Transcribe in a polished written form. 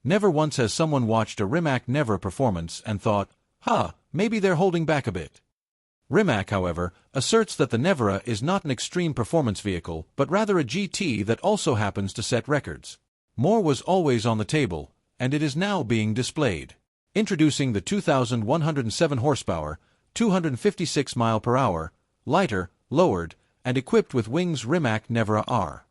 Never once has someone watched a Rimac Nevera performance and thought, maybe they're holding back a bit. Rimac, however, asserts that the Nevera is not an extreme performance vehicle, but rather a GT that also happens to set records. More was always on the table, and it is now being displayed. Introducing the 2,107 horsepower, 256 mph, lighter, lowered, and equipped with wings Rimac Nevera R.